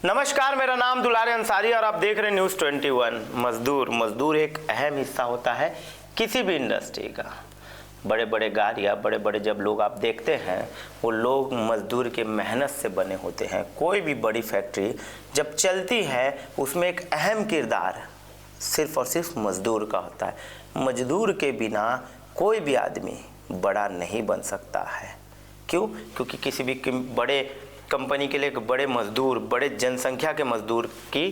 नमस्कार, मेरा नाम दुलारे अंसारी और आप देख रहे हैं न्यूज़ 21। मजदूर एक अहम हिस्सा होता है किसी भी इंडस्ट्री का। बड़े बड़े गाड़ियाँ, बड़े बड़े जब लोग आप देखते हैं, वो लोग मजदूर के मेहनत से बने होते हैं। कोई भी बड़ी फैक्ट्री जब चलती है उसमें एक अहम किरदार सिर्फ और सिर्फ मजदूर का होता है। मजदूर के बिना कोई भी आदमी बड़ा नहीं बन सकता है। क्यों? क्योंकि किसी भी बड़े कंपनी के लिए एक बड़े मजदूर, बड़े जनसंख्या के मजदूर की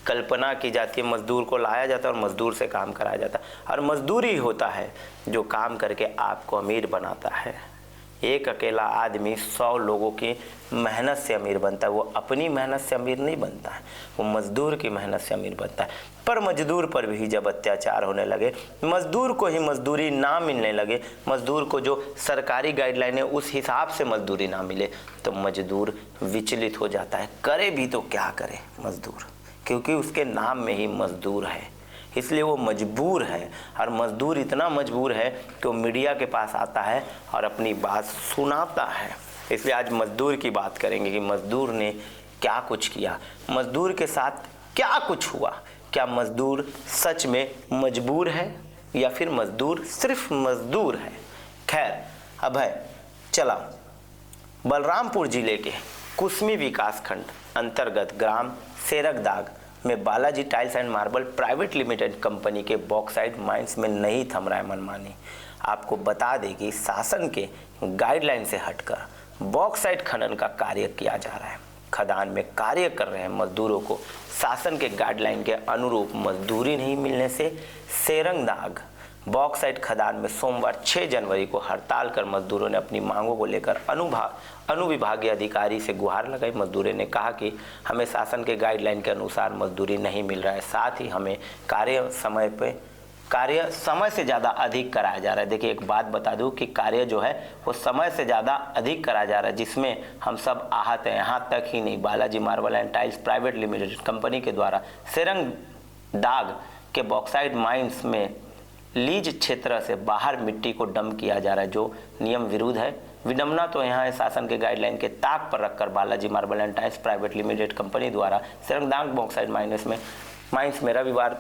कल्पना की जाती है। मजदूर को लाया जाता है और मजदूर से काम कराया जाता है, और मजदूर ही होता है जो काम करके आपको अमीर बनाता है। एक अकेला आदमी 100 लोगों की मेहनत से अमीर बनता है। वो अपनी मेहनत से अमीर नहीं बनता है, वो मजदूर की मेहनत से अमीर बनता है। पर मजदूर पर भी जब अत्याचार होने लगे, मजदूर को ही मजदूरी ना मिलने लगे, मजदूर को जो सरकारी गाइडलाइन है उस हिसाब से मजदूरी ना मिले, तो मजदूर विचलित हो जाता है। करे भी तो क्या करे मजदूर, क्योंकि उसके नाम में ही मजदूर है, इसलिए वो मजबूर है। और मजदूर इतना मजबूर है कि वो मीडिया के पास आता है और अपनी बात सुनाता है। इसलिए आज मजदूर की बात करेंगे कि मजदूर ने क्या कुछ किया, मजदूर के साथ क्या कुछ हुआ। क्या मजदूर सच में मजबूर है या फिर मजदूर सिर्फ मजदूर है? खैर, अब है चला बलरामपुर जिले के कुसमी विकास खंड अंतर्गत ग्राम सेरकदाग में Balaji tiles and marble private limited company के बॉक्साइट माइंस में नहीं थम रहा है मनमानी। आपको बता दें कि शासन के गाइडलाइन से हटकर बॉक्साइट खनन का कार्य किया जा रहा है। खदान में कार्य कर रहे मजदूरों को शासन के गाइडलाइन के अनुरूप मजदूरी नहीं मिलने से सेरंगदाग बॉक्साइट खदान में सोमवार 6 जनवरी को हड़ताल कर मजदूरों ने अपनी मांगों को लेकर अनुविभागीय अधिकारी से गुहार लगाई। मजदूरों ने कहा कि हमें शासन के गाइडलाइन के अनुसार मजदूरी नहीं मिल रहा है, साथ ही हमें कार्य समय से ज़्यादा अधिक कराया जा रहा है। देखिए, एक बात बता दूं कि कार्य जो है वो समय से ज़्यादा अधिक कराया जा रहा है, जिसमें हम सब आहत हैं। यहाँ तक ही नहीं, Balaji marble and tiles private limited company के द्वारा सेरंगदाग के बॉक्साइट माइंस में लीज क्षेत्र से बाहर मिट्टी को डंप किया जा रहा है, जो नियम विरुद्ध है। विडंबना तो यहाँ है, शासन के गाइडलाइन के ताक पर रखकर Balaji marble and tiles private limited company द्वारा सेरंगदाग बॉक्साइट माइंस में रविवार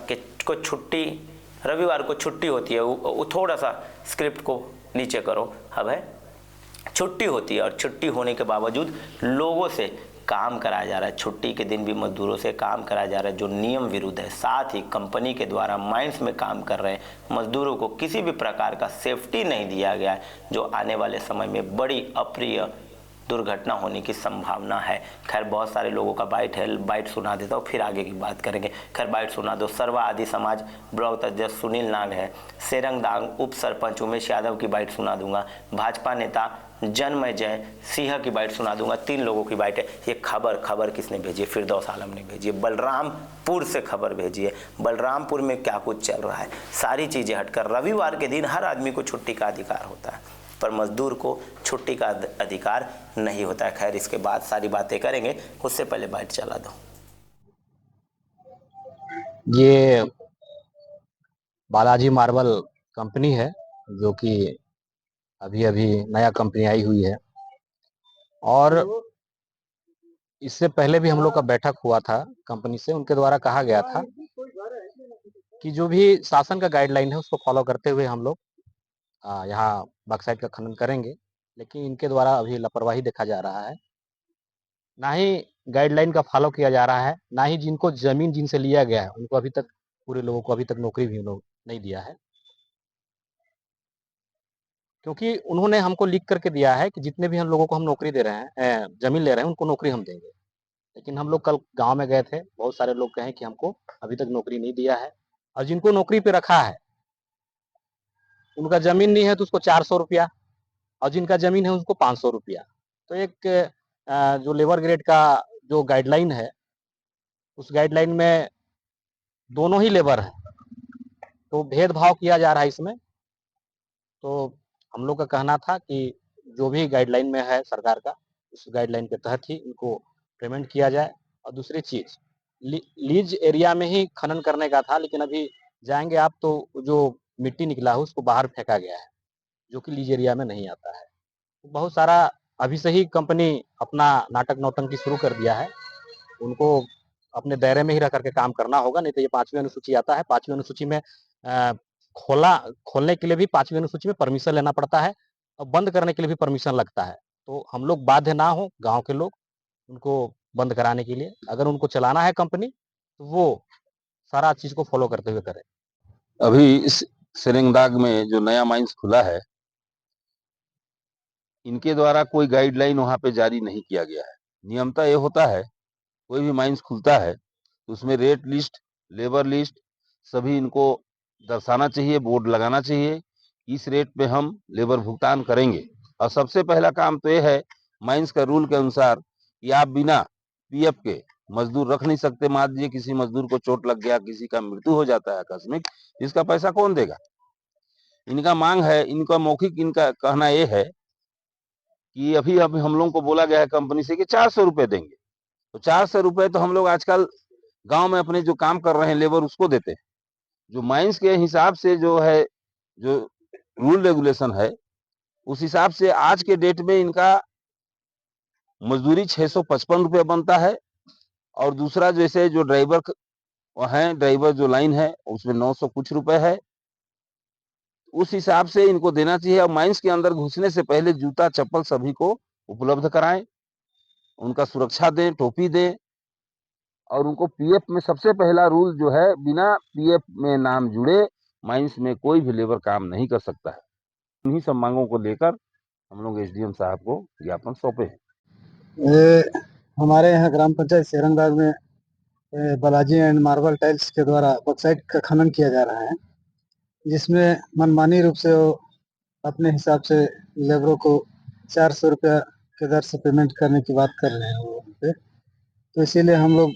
को छुट्टी होती है। वो थोड़ा सा स्क्रिप्ट को नीचे करो, अब है छुट्टी होती है, और छुट्टी होने के बावजूद लोगों से काम कराया जा रहा है। छुट्टी के दिन भी मजदूरों से काम कराया जा रहा है, जो नियम विरुद्ध है। साथ ही कंपनी के द्वारा माइंस में काम कर रहे मजदूरों को किसी भी प्रकार का सेफ्टी नहीं दिया गया है, जो आने वाले समय में बड़ी अप्रिय दुर्घटना होने की संभावना है। खैर, बहुत सारे लोगों का बाइट सुना देता हूँ, फिर आगे की बात करेंगे। खैर, बाइट सुना दो। सर्वा आदि समाज ब्लॉक अध्यक्ष सुनील नाग है। सेरंगदाग उप सरपंच उमेश यादव की बाइट सुना दूंगा। भाजपा नेता जन्मय जय सिंह की बाइट सुना दूंगा। 3 लोगों की बाइट है। ये खबर किसने भेजी है? फिरदौस आलम ने भेजी है। बलरामपुर से खबर भेजी है। बलरामपुर में क्या कुछ चल रहा है, सारी चीज़ें हटकर रविवार के दिन हर आदमी को छुट्टी का अधिकार होता है, पर मजदूर को छुट्टी का अधिकार नहीं होता है। खैर, इसके बाद सारी बातें करेंगे, उससे पहले बाइट चला दो। ये बालाजी मार्बल कंपनी है, जो कि अभी अभी नया कंपनी आई हुई है, और इससे पहले भी हम लोग का बैठक हुआ था कंपनी से। उनके द्वारा कहा गया था कि जो भी शासन का गाइडलाइन है उसको फॉलो करते हुए हम लोग यहाँ बॉक्साइट का खनन करेंगे। लेकिन इनके द्वारा अभी लापरवाही देखा जा रहा है, ना ही गाइडलाइन का फॉलो किया जा रहा है, ना ही जिनको जमीन जिनसे लिया गया है उनको अभी तक, पूरे लोगों को अभी तक नौकरी भी उन्होंने नहीं दिया है। क्योंकि उन्होंने हमको लिख करके दिया है कि जितने भी हम लोगों को हम नौकरी दे रहे हैं, जमीन ले रहे हैं, उनको नौकरी हम देंगे। लेकिन हम लोग कल गांव में गए थे, बहुत सारे लोग कहे कि हमको अभी तक नौकरी नहीं दिया है, और जिनको नौकरी पे रखा है उनका जमीन नहीं है तो उसको 400 रुपया, और जिनका जमीन है उसको 500 रुपया। तो एक जो लेबर ग्रेड का जो गाइडलाइन है, उस गाइडलाइन में दोनों ही लेबर है, तो भेदभाव किया जा रहा है इसमें। तो हम लोग का कहना था कि जो भी गाइडलाइन में है सरकार का, उस गाइडलाइन के तहत ही इनको पेमेंट किया जाए। और दूसरी चीज, लीज एरिया में ही खनन करने का था, लेकिन अभी जाएंगे आप तो जो मिट्टी निकला है उसको बाहर फेंका गया है, जो कि लीज एरिया में नहीं आता है। बहुत सारा अभी से ही कंपनी अपना नाटक नौटंकी शुरू कर दिया है। उनको अपने दायरे में ही रह करके काम करना होगा, नहीं तो ये 5वीं अनुसूची आता है। 5वीं अनुसूची में खोलने के लिए भी 5वीं अनुसूची में परमिशन लेना पड़ता है और बंद करने के लिए भी परमिशन लगता है। तो हम लोग बाध्य ना हो, गाँव के लोग, उनको बंद कराने के लिए। अगर उनको चलाना है कंपनी, तो वो सारा चीज़ को फ़ॉलो करते हुए करें। अभी इस सेरेंगदाग में जो नया माइंस खुला है, इनके द्वारा कोई गाइडलाइन वहाँ पे जारी नहीं किया गया है। नियमतः ये होता है, कोई भी माइंस खुलता है तो उसमें रेट लिस्ट, लेबर लिस्ट सभी इनको दर्शाना चाहिए, बोर्ड लगाना चाहिए, इस रेट पे हम लेबर भुगतान करेंगे। और सबसे पहला काम तो ये है, माइंस का रूल के अनुसार कि आप बिना पीएफ के मजदूर रख नहीं सकते। मान लीजिए किसी मजदूर को चोट लग गया, किसी का मृत्यु हो जाता है आकस्मिक, इसका पैसा कौन देगा? इनका मांग है, इनका मौखिक इनका कहना ये है कि अभी हम लोगों को बोला गया है कंपनी से कि 400 रुपए देंगे। तो 400 रुपए तो हम लोग आजकल गांव में अपने जो काम कर रहे हैं लेबर उसको देते हैं। जो माइंस के हिसाब से जो है, जो रूल रेगुलेशन है, उस हिसाब से आज के डेट में इनका मजदूरी 655 रुपए बनता है। और दूसरा जैसे जो ड्राइवर हैं, ड्राइवर जो लाइन है उसमें 900 कुछ रुपए है। उस हिसाब से इनको देना चाहिए। और माइंस के अंदर घुसने से पहले जूता चप्पल सभी को उपलब्ध कराएं, उनका सुरक्षा दें, टोपी दें। और उनको पीएफ में सबसे पहला रूल जो है, बिना पीएफ में नाम जुड़े माइंस में कोई भी लेबर काम नहीं कर सकता है। इन्हीं सब मांगों को लेकर हम लोग एसडीएम साहब को ज्ञापन सौंपे हैं। हमारे यहाँ ग्राम पंचायत सेरंगबाग में बालाजी एंड मार्बल टाइल्स के द्वारा बॉक्साइट का खनन किया जा रहा है, जिसमें मनमानी रूप से वो अपने हिसाब से लेबरों को 400 रुपया के दर से पेमेंट करने की बात कर रहे हैं वो पे। तो इसीलिए हम लोग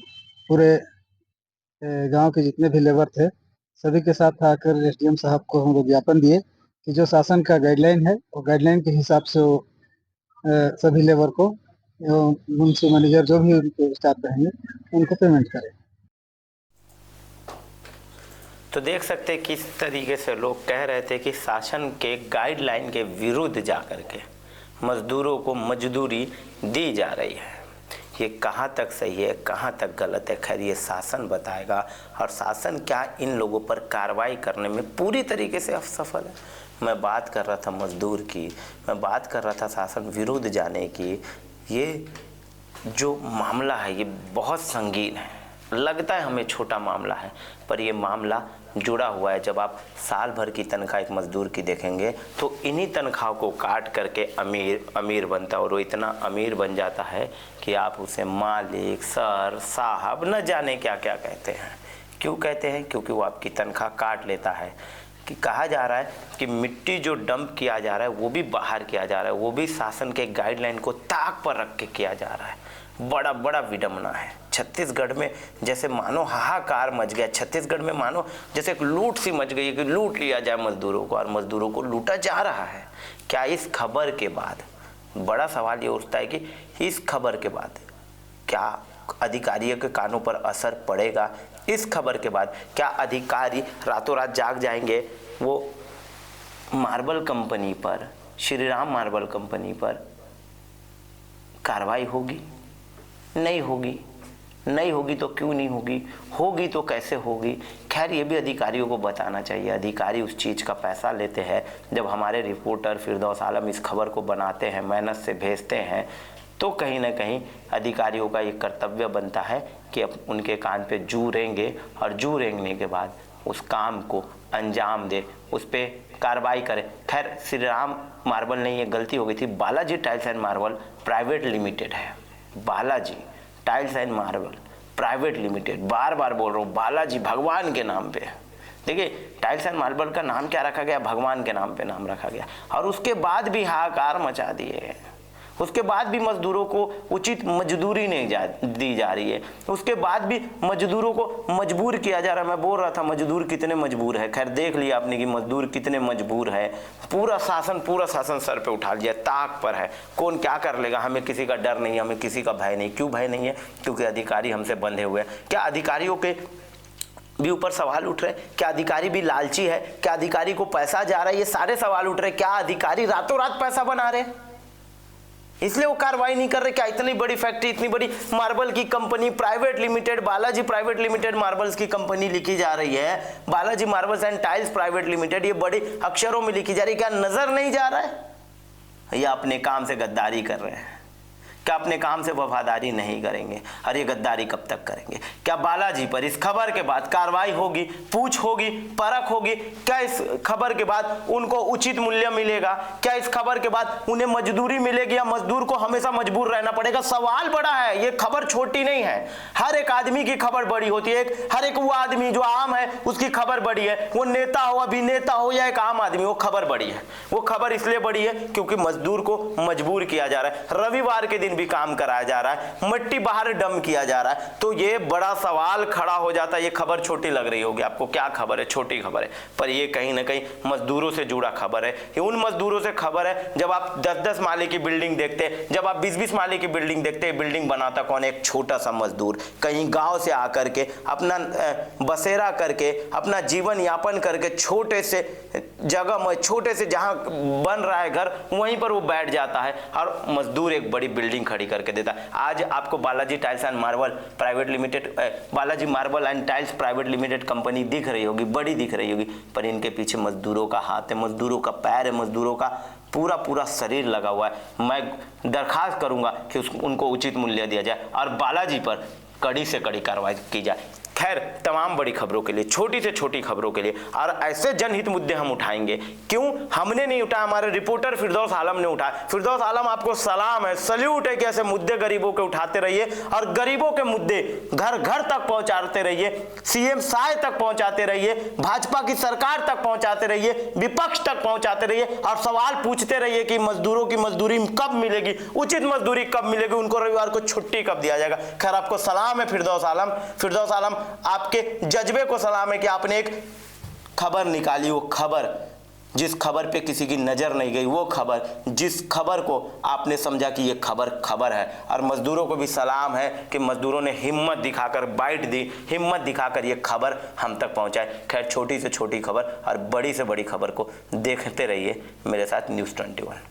पूरे गांव के जितने भी लेबर थे सभी के साथ आकर एसडीएम साहब को हम लोग ज्ञापन दिए कि जो शासन का गाइडलाइन है वो गाइडलाइन के हिसाब से वो सभी लेबर को मुंशी मैनेजर जो भी उनके स्टाफ रहेंगे उनको पेमेंट करें। तो देख सकते हैं किस तरीके से लोग कह रहे थे कि शासन के गाइडलाइन के विरुद्ध जाकर के मजदूरों को मजदूरी दी जा रही है। ये कहाँ तक सही है, कहाँ तक गलत है, खैर ये शासन बताएगा। और शासन क्या इन लोगों पर कार्रवाई करने में पूरी तरीके से असफल है। मैं बात कर रहा था मजदूर की, मैं बात कर रहा था शासन विरुद्ध जाने की। ये जो मामला है ये बहुत संगीन है। लगता है हमें छोटा मामला है, पर ये मामला जुड़ा हुआ है। जब आप साल भर की तनख्वाह एक मजदूर की देखेंगे तो इन्हीं तनख्वाह को काट करके अमीर बनता है। और वो इतना अमीर बन जाता है कि आप उसे मालिक, सर, साहब न जाने क्या क्या कहते हैं। क्यों कहते हैं? क्योंकि वो आपकी तनख्वाह काट लेता है। कि कहा जा रहा है कि मिट्टी जो डंप किया जा रहा है वो भी बाहर किया जा रहा है, वो भी शासन के गाइडलाइन को ताक पर रख के किया जा रहा है। बड़ा बड़ा विडंबना है। छत्तीसगढ़ में जैसे मानो हाहाकार मच गया। छत्तीसगढ़ में मानो जैसे एक लूट सी मच गई है कि लूट लिया जाए मजदूरों को, और मजदूरों को लूटा जा रहा है। क्या इस खबर के बाद बड़ा सवाल ये उठता है कि इस खबर के बाद क्या अधिकारियों के कानों पर असर पड़ेगा? इस खबर के बाद क्या अधिकारी रातों रात जाग जाएंगे? वो मार्बल कंपनी पर, श्री राम मार्बल कंपनी पर कार्रवाई होगी? नहीं होगी। नहीं होगी तो क्यों नहीं होगी? होगी तो कैसे होगी? खैर ये भी अधिकारियों को बताना चाहिए। अधिकारी उस चीज़ का पैसा लेते हैं। जब हमारे रिपोर्टर फिरदौस आलम इस खबर को बनाते हैं, मेहनत से भेजते हैं, तो कहीं ना कहीं अधिकारियों का ये कर्तव्य बनता है कि अब उनके कान पे जू रेंगे, और जू रेंगने के बाद उस काम को अंजाम दे, उस पर कार्रवाई करे। खैर श्री राम मार्बल नहीं, ये गलती हो गई थी। Balaji tiles and marble private limited है। Balaji tiles and marble private limited, बार बार बोल रहा हूँ, बालाजी भगवान के नाम पे। देखिए टाइल्स एंड मार्बल का नाम क्या रखा गया? भगवान के नाम पे नाम रखा गया। और उसके बाद भी हाहाकार मचा दिए। उसके बाद भी मजदूरों को उचित मजदूरी नहीं दी जा रही है। उसके बाद भी मजदूरों को मजबूर किया जा रहा है। मैं बोल रहा था मजदूर कितने मजबूर है। खैर देख लिया आपने कि मजदूर कितने मजबूर है। पूरा शासन सर पे उठा लिया, ताक पर है। कौन क्या कर लेगा? हमें किसी का डर नहीं है, हमें किसी का भय नहीं। क्यों भय नहीं है? क्योंकि अधिकारी हमसे बंधे हुए हैं। क्या अधिकारियों के भी ऊपर सवाल उठ रहे? क्या अधिकारी भी लालची है? क्या अधिकारी को पैसा जा रहा है? ये सारे सवाल उठ रहे। क्या अधिकारी रातों रात पैसा बना रहे? इसलिए वो कार्रवाई नहीं कर रहे। क्या इतनी बड़ी फैक्ट्री, इतनी बड़ी मार्बल की company private limited, Balaji private limited marbles की कंपनी लिखी जा रही है, Balaji marbles and tiles private limited, ये बड़े अक्षरों में लिखी जा रही है। क्या नजर नहीं जा रहा है? ये अपने काम से गद्दारी कर रहे हैं। क्या अपने काम से वफादारी नहीं करेंगे? और ये गद्दारी कब तक करेंगे? क्या बालाजी पर इस खबर के बाद कार्रवाई होगी, पूछ होगी, परख होगी? क्या इस खबर के बाद उनको उचित मूल्य मिलेगा? क्या इस खबर के बाद उन्हें मजदूरी मिलेगी या मजदूर को हमेशा मजबूर रहना पड़ेगा? सवाल बड़ा है। ये खबर छोटी नहीं है। हर एक आदमी की खबर बड़ी होती है। हर एक वो आदमी जो आम है उसकी खबर बड़ी है। वो नेता हो, अभिनेता हो या एक आम आदमी, वो खबर बड़ी है। वो खबर इसलिए बड़ी है क्योंकि मजदूर को मजबूर किया जा रहा है, रविवार के दिन भी काम कराया जा रहा है, मट्टी बाहर डंप किया जा रहा है। तो ये बड़ा सवाल खड़ा हो जाता है। ये खबर छोटी लग रही होगी आपको, क्या खबर है, छोटी खबर है, पर ये कहीं ना कहीं मजदूरों से जुड़ा खबर है। ये उन मजदूरों से खबर है जब आप 10-10 माले की बिल्डिंग देखते हैं, जब आप 20-20 माले की बिल्डिंग देखते हैं। बिल्डिंग बनाता कौन है? एक छोटा सा मजदूर, कहीं गांव से आकर के अपना बसेरा करके, अपना जीवन यापन करके, छोटे से जगह में, छोटे से जहां बन रहा है घर, वहीं पर वो बैठ जाता है और मजदूर एक बड़ी बिल्डिंग खड़ी करके देता है। आज आपको Balaji tiles and marble private limited, Balaji marble and tiles private limited company दिख रही होगी, बड़ी दिख रही होगी, पर इनके पीछे मजदूरों का हाथ है, मजदूरों का पैर है, मजदूरों का पूरा पूरा शरीर लगा हुआ है। मैं दरखास्त करूंगा कि उनको उचित मूल्य दिया जाए और बालाजी पर कड़ी से कड़ी कार्रवाई की जाए। खैर, तमाम बड़ी खबरों के लिए, छोटी से छोटी खबरों के लिए और ऐसे जनहित मुद्दे हम उठाएंगे। क्यों हमने नहीं उठाया? हमारे रिपोर्टर फिरदौस आलम ने उठाया। फिरदौस आलम, आपको सलाम है, सल्यूट है कि ऐसे मुद्दे गरीबों के उठाते रहिए और गरीबों के मुद्दे घर घर तक पहुंचाते रहिए, सीएम साहब तक पहुंचाते रहिए, भाजपा की सरकार तक पहुंचाते रहिए, विपक्ष तक पहुंचाते रहिए और सवाल पूछते रहिए कि मजदूरों की मजदूरी कब मिलेगी, उचित मजदूरी कब मिलेगी, उनको रविवार को छुट्टी कब दिया जाएगा। खैर, आपको सलाम है फिरदौस आलम। फिरदौस आलम, आपके जज्बे को सलाम है कि आपने एक खबर निकाली, वो खबर जिस खबर पे किसी की नजर नहीं गई, वो खबर जिस खबर को आपने समझा कि ये खबर है। और मजदूरों को भी सलाम है कि मजदूरों ने हिम्मत दिखाकर बाइट दी, हिम्मत दिखाकर ये खबर हम तक पहुंचाए। खैर, छोटी से छोटी खबर और बड़ी से बड़ी खबर को देखते रहिए मेरे साथ न्यूज़ 21।